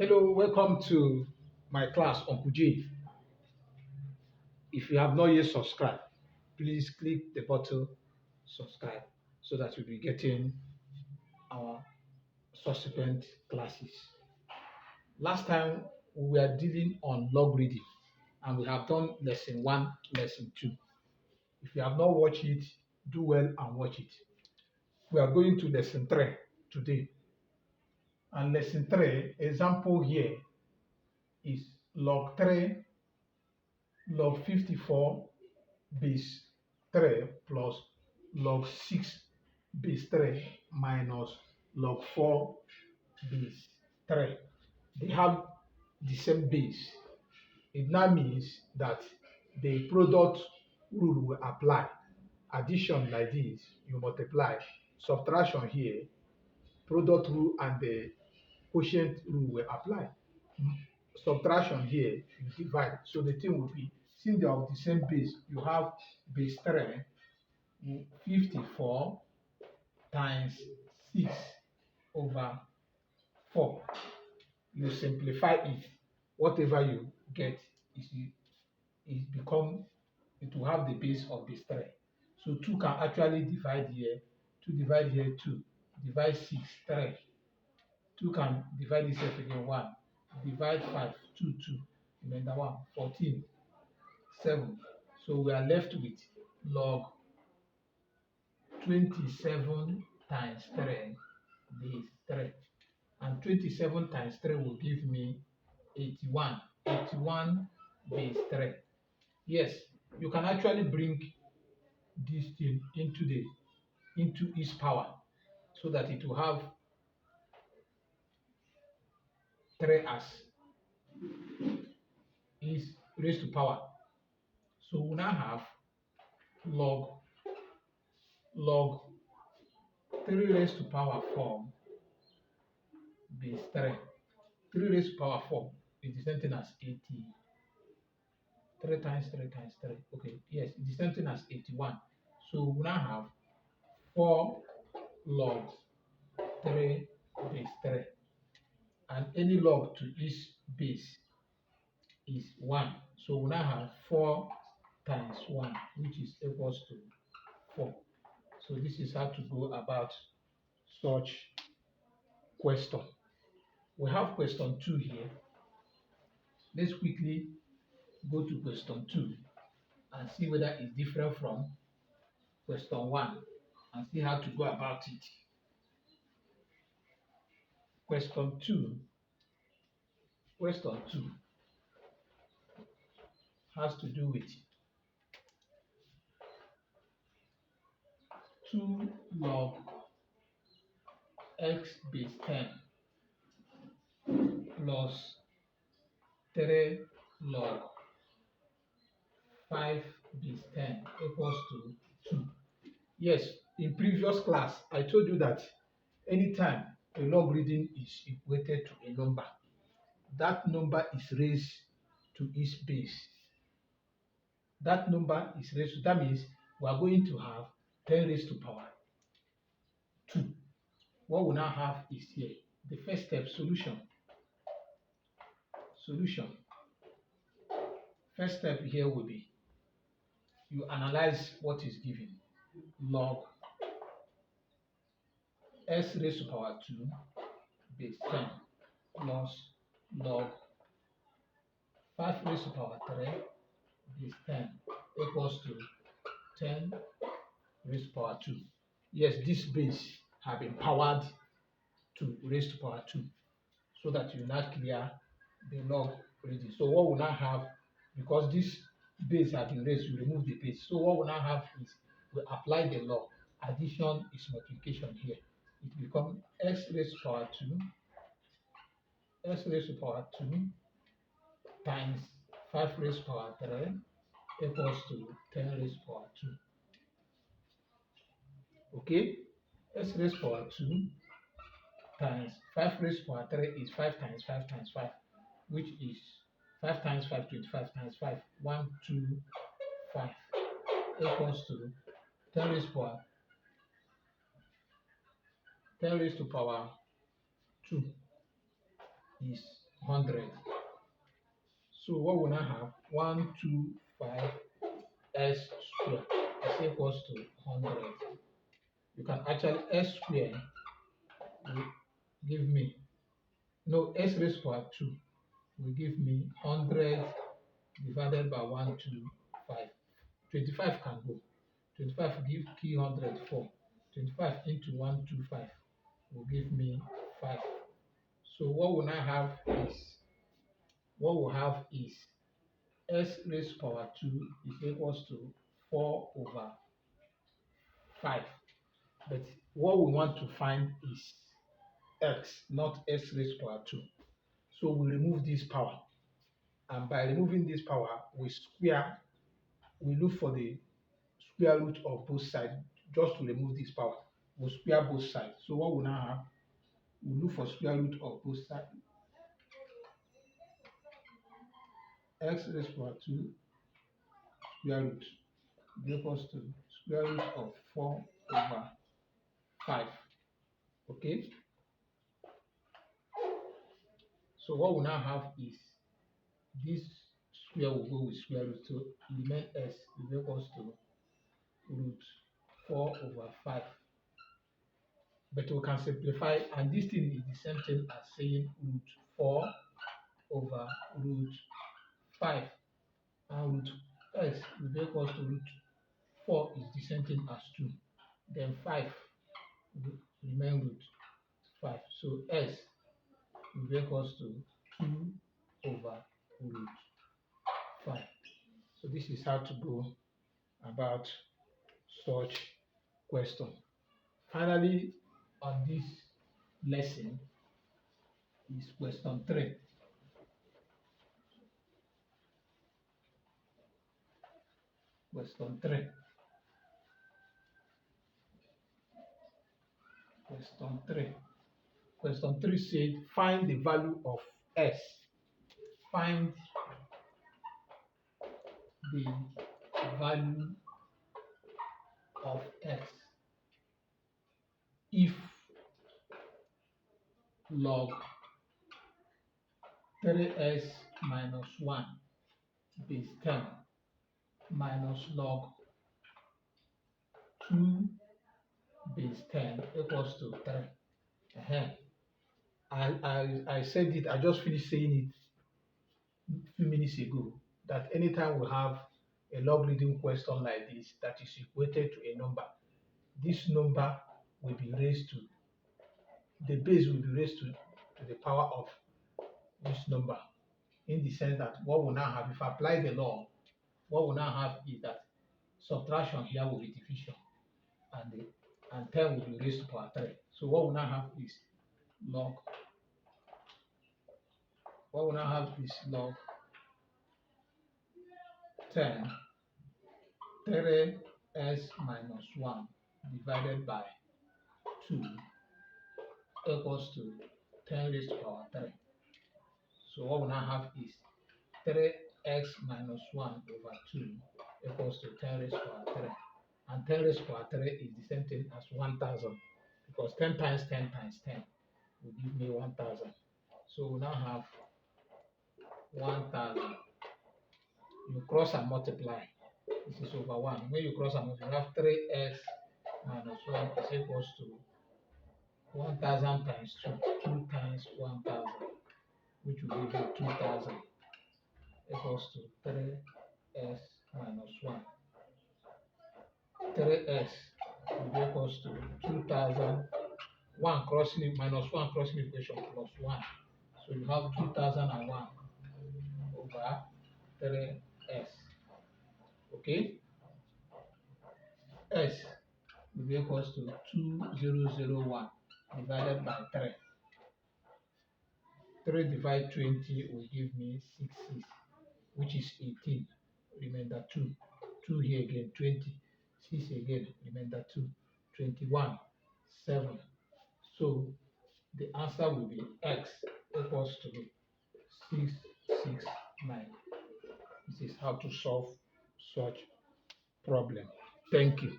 Hello, welcome to my class, Uncle J. If you have not yet subscribed, please click the button subscribe so that you'll be getting our subsequent classes. Last time we were dealing on logarithm and we have done lesson 1, lesson 2. If you have not watched it, do well and watch it. We are going to lesson 3 today. And lesson 3, example here is log 3 log 54 base 3 plus log 6 base 3 minus log 4 base 3. They have the same base. It now means that the product rule will apply. Addition like this, you multiply. Subtraction here, product rule and the quotient rule will apply. Subtraction here, you divide. So the thing will be, since they are of the same base, you have base 3 54 times 6 over 4. You simplify it. Whatever you get is become, it will have the base of base 3. So 2 can actually divide here. 2 divide here 2. Divide 6, 3. 2 can divide itself again 1. Divide 5, 2, 2. Remember 1, 14, 7. So we are left with log 27 times 3 base 3. And 27 times 3 will give me 81. 81 base 3. Yes, you can actually bring this thing into its power so that it will have 3 as is raised to power. So we now have log 3 raised to power 4 base 3. 3 raised to power 4 is the same thing as 80. 3 times 3 times 3. Okay, yes, it's the same thing as 81. So we now have 4 log 3 base 3. And any log to each base is 1. So we now have 4 times 1, which is equals to 4. So this is how to go about such question. We have question 2 here. Let's quickly go to question 2 and see whether it's different from question 1 and see how to go about it. Question 2 has to do with 2 log x base 10 plus 3 log 5 base 10 equals to 2. Yes, in previous class, I told you that anytime a logarithm is equated to a number, that number is raised to its base. That number is raised to, that means we are going to have 10 raised to power 2. What we now have is here, the first step, solution. First step here will be, you analyze what is given. Log s raised to power 2 base 10 plus log 5 raised to power 3 base 10 equals to 10 raised to power 2. Yes, this base have been powered to raised to power 2 so that you not clear the log raising. So what we now have, because this base has been raised, you remove the base. So what we now have is we apply the law. Addition is multiplication here. It becomes s raised to power 2 times 5 raised to power 3 equals to 10 raised to power 2. Okay? S raised to power 2 times 5 raised to power 3 is 5 times 5 times 5, which is 5 times 5, 25 times 5, 1, 2, 5, equals to 10 raised to power 2 is 100. So what we now have 125 s square is equals to 100. You can actually s square will give me no s raised to power 2 will give me 100 divided by 125. 25 can go. 25 give key 100 4. 25 into 125 will give me 5. So what we have is s raised to power 2 is equals to 4 over 5. But what we want to find is x, not s raised to power 2. So we remove this power. And by removing this power, we look for the square root of both sides just to remove this power. We square both sides. So what we now have, we look for square root of both sides. X raised to power 2 square root equals to square root of 4 over 5. Okay? So what we now have is this square will go with square root. So element s is equals to root 4 over 5. But we can simplify, and this thing is the same thing as saying root 4 over root 5. And root s is equals to root 4 is the same thing as 2. Then 5 will remain root 5. So s is equals to 2 over root 5. So this is how to go about such question. Finally, on this lesson is question 3. Question 3. Question 3. Question 3 said find the value of s. Find the value of s if log 3s minus 1 base 10 minus log 2 base 10 equals to 3. I said it, I just finished saying it a few minutes ago, that anytime we have a logarithm question like this that is equated to a number, this number will be raised to, the base will be raised to the power of this number, in the sense that what we now have, if I apply the law, what we now have is that subtraction here will be division, and 10 will be raised to power 3. So what we now have is log, log 10 3s minus 1 divided by 2 equals to 10 raised to power 3. So what we now have is 3x minus 1 over 2 equals to 10 raised to power 3. And 10 raised to power 3 is the same thing as 1000, because 10 times 10 times 10 will give me 1000. So we now have 1000. You cross and multiply. This is over 1. When you cross and multiply, you have 3x minus 1 is equals to 1000 times 2, 2 times 1000, which will give you 2000 equals to 3s minus 1. 3s will be equals to 2000, 1 crossing minus 1 crossing equation plus 1. So you have 2001 over 3s. Okay? S will be equals to 2001 divided by 3. 3 divided 20 will give me 66, which is 18. Remainder 2. 2 here again, 20. 6 again, remainder 2. 21, 7. So the answer will be x equals to 669. This is how to solve such problem. Thank you.